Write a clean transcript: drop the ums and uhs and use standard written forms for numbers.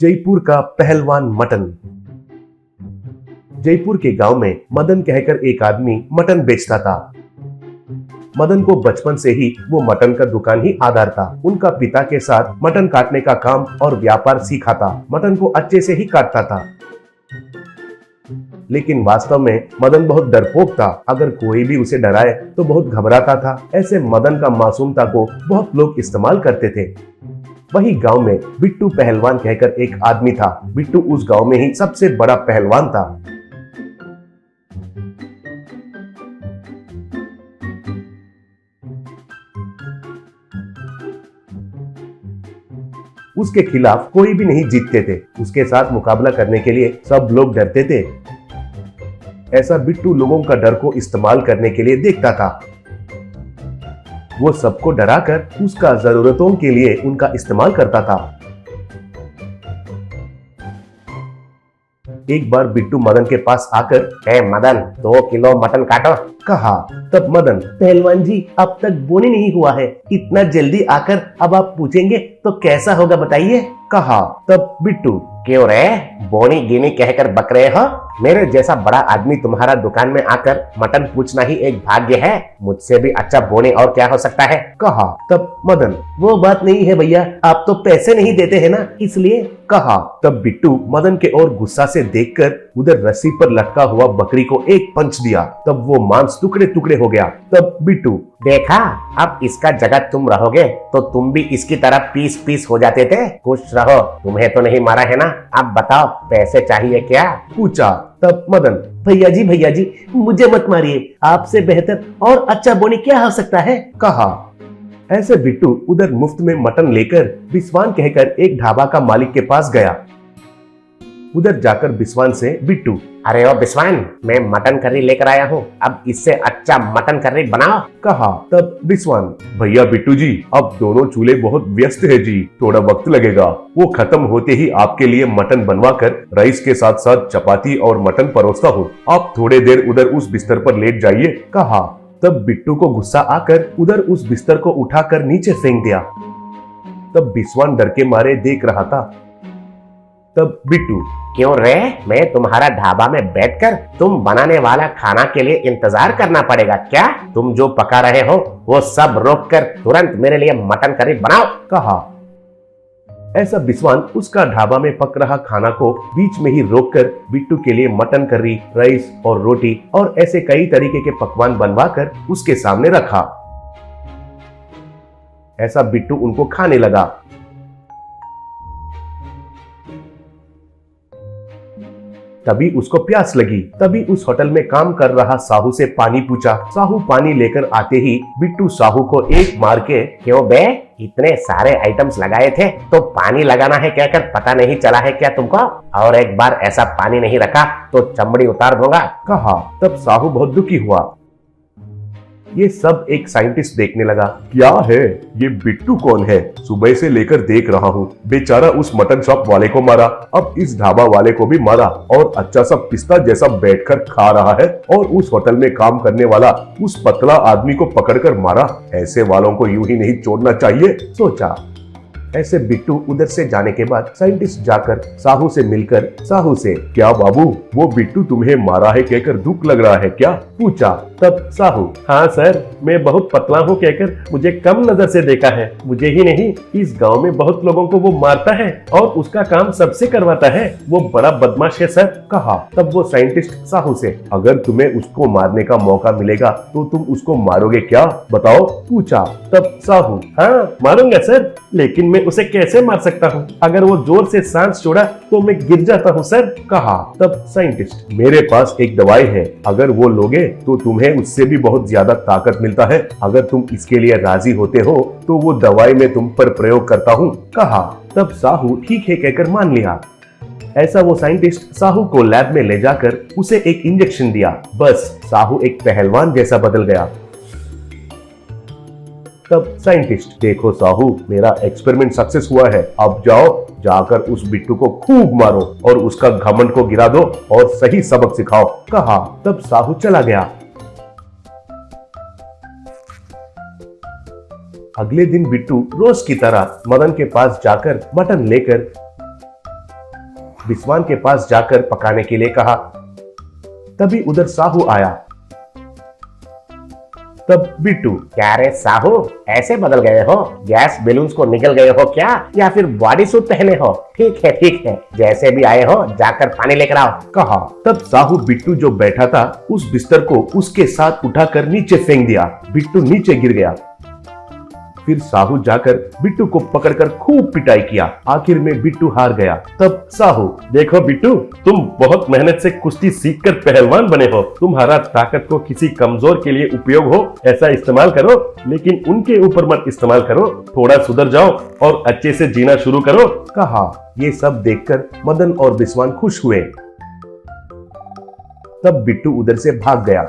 जयपुर का पहलवान मटन। जयपुर के गांव में मदन कहकर एक आदमी मटन बेचता था। मदन को बचपन से ही वो मटन का दुकान ही आधार था। उनका पिता के साथ मटन काटने का काम और व्यापार सीखा था। मटन को अच्छे से ही काटता था, लेकिन वास्तव में मदन बहुत डरपोक था। अगर कोई भी उसे डराए तो बहुत घबराता था। ऐसे मदन का मासूमता को बहुत लोग इस्तेमाल करते थे। वही गांव में बिट्टू पहलवान कहकर एक आदमी था। बिट्टू उस गांव में ही सबसे बड़ा पहलवान था। उसके खिलाफ कोई भी नहीं जीतते थे। उसके साथ मुकाबला करने के लिए सब लोग डरते थे। ऐसा बिट्टू लोगों का डर को इस्तेमाल करने के लिए देखता था। वो सबको डराकर उसका जरूरतों के लिए उनका इस्तेमाल करता था। एक बार बिट्टू मदन के पास आकर, "ए मदन, 2 किलो मटन काटो," कहा। तब मदन, "पहलवान जी, अब तक बोनी नहीं हुआ है, इतना जल्दी आकर अब आप पूछेंगे तो कैसा होगा बताइए," कहा। तब बिट्टू, "क्यों रे, बोनी गिनी कहकर बक रहे हो? मेरे जैसा बड़ा आदमी तुम्हारा दुकान में आकर मटन पूछना ही एक भाग्य है। मुझसे भी अच्छा बोनी और क्या हो सकता है," कहा। तब मदन, "वो बात नहीं है भैया, आप तो पैसे नहीं देते हैं ना, इसलिए," कहा। तब बिट्टू मदन के ओर गुस्सा से देखकर उधर रस्सी पर लटका हुआ बकरी को एक पंच दिया। तब वो मांस टुकड़े टुकड़े हो गया। तब बिट्टू, "देखा, अब इसका जगह तुम रहोगे तो तुम भी इसकी तरह पीस पीस हो जाते थे। खुश रहो, तुम्हें तो नहीं मारा है ना। अब बताओ, पैसे चाहिए क्या?" पूछा। तब मदन, भैया जी, मुझे मत मारिए, आपसे बेहतर और अच्छा बोनी क्या हो सकता है," कहा। ऐसे बिट्टू उधर मुफ्त में मटन लेकर बिस्वान कहकर एक ढाबा का मालिक के पास गया। उधर जाकर बिस्वान से बिट्टू, "अरे ओ बिस्वान, मैं मटन करी लेकर आया हूँ, अब इससे अच्छा मटन करी बनाओ," कहा। तब बिस्वान, "भैया बिट्टू जी, अब दोनों चूल्हे बहुत व्यस्त है जी, थोड़ा वक्त लगेगा। वो खत्म होते ही आपके लिए मटन बनवा कर राइस के साथ साथ चपाती और मटन परोसता हूँ। आप थोड़े देर उधर उस बिस्तर पर लेट जाइए," कहा। तब बिट्टू को गुस्सा आकर उधर उस बिस्तर को उठाकर नीचे फेंक दिया। तब बिस्वान डर के मारे देख रहा था। तब बिट्टू, "क्यों रे, मैं तुम्हारा ढाबा में बैठकर तुम बनाने वाला खाना के लिए इंतजार करना पड़ेगा क्या? तुम जो पका रहे हो वो सब रोक कर तुरंत मेरे लिए मटन करी बनाओ," कहा। ऐसा बिस्वान उसका ढाबा में पक रहा खाना को बीच में ही रोककर बिट्टू के लिए मटन करी, राइस और रोटी और ऐसे कई तरीके के पकवान बनवाकर उसके सामने रखा। ऐसा बिट्टू उनको खाने लगा। तभी उसको प्यास लगी। तभी उस होटल में काम कर रहा साहू से पानी पूछा। साहू पानी लेकर आते ही बिट्टू साहू को एक मार के, "क्यों बे, इतने सारे आइटम्स लगाए थे तो पानी लगाना है क्या कर पता नहीं चला है क्या तुमको? और एक बार ऐसा पानी नहीं रखा तो चमड़ी उतार दूंगा," कहा। तब साहू बहुत दुखी हुआ। ये सब एक साइंटिस्ट देखने लगा। "क्या है ये बिट्टू कौन है? सुबह से लेकर देख रहा हूँ, बेचारा उस मटन शॉप वाले को मारा, अब इस ढाबा वाले को भी मारा और अच्छा सा पिस्ता जैसा बैठकर खा रहा है, और उस होटल में काम करने वाला उस पतला आदमी को पकड़कर मारा। ऐसे वालों को यूं ही नहीं छोड़ना चाहिए," सोचा। ऐसे बिट्टू उधर से जाने के बाद साइंटिस्ट जाकर साहू से मिलकर साहू से, "क्या बाबू, वो बिट्टू तुम्हें मारा है कहकर दुख लग रहा है क्या?" पूछा। तब साहू, "हाँ सर, मैं बहुत पतला हूँ कहकर मुझे कम नजर से देखा है। मुझे ही नहीं, इस गांव में बहुत लोगों को वो मारता है और उसका काम सबसे करवाता है। वो बड़ा बदमाश है सर," कहा। तब वो साइंटिस्ट साहू से, "अगर तुम्हें उसको मारने का मौका मिलेगा तो तुम उसको मारोगे क्या, बताओ?" पूछा। तब साहू, "हाँ, मारूंगा सर, लेकिन मैं उसे कैसे मार सकता हूँ? अगर वो जोर से सांस छोड़ा तो मैं गिर जाता हूँ सर," कहा। तब साइंटिस्ट, "मेरे पास एक दवाई है, अगर वो लोगे तो तुम्हें उससे भी बहुत ज्यादा ताकत मिलता है। अगर तुम इसके लिए राजी होते हो तो वो दवाई मैं तुम पर प्रयोग करता हूँ," कहा। तब साहू ठीक है कहकर मान लिया। ऐसा वो साइंटिस्ट साहू को लैब में ले जाकर उसे एक इंजेक्शन दिया। बस साहू एक पहलवान जैसा बदल गया। तब साइंटिस्ट, "देखो साहू, मेरा एक्सपेरिमेंट सक्सेस हुआ है। अब जाओ, जाकर उस बिट्टू को खूब मारो और उसका घमंड को गिरा दो और सही सबक सिखाओ," कहा। तब साहू चला गया। अगले दिन बिट्टू रोज की तरह मदन के पास जाकर मटन लेकर बिस्वान के पास जाकर पकाने के लिए कहा। तभी उधर साहू आया। तब बिट्टू, क्या रे साहू, ऐसे बदल गए हो? गैस बैलून्स को निकल गए हो क्या, या फिर बॉडी सूट पहने हो? ठीक है, जैसे भी आए हो जाकर पानी लेकर आओ, कहा। तब साहू बिट्टू जो बैठा था उस बिस्तर को उसके साथ उठाकर नीचे फेंक दिया। बिट्टू नीचे गिर गया। फिर साहू जाकर बिट्टू को पकड़कर खूब पिटाई किया। आखिर में बिट्टू हार गया। तब साहू, देखो बिट्टू, तुम बहुत मेहनत से कुश्ती सीखकर पहलवान बने हो। तुम्हारा ताकत को किसी कमजोर के लिए उपयोग हो ऐसा इस्तेमाल करो, लेकिन उनके ऊपर मत इस्तेमाल करो। थोड़ा सुधर जाओ और अच्छे से जीना शुरू करो, कहा। ये सब देखकर मदन और बिस्वान खुश हुए। तब बिट्टू उधर से भाग गया।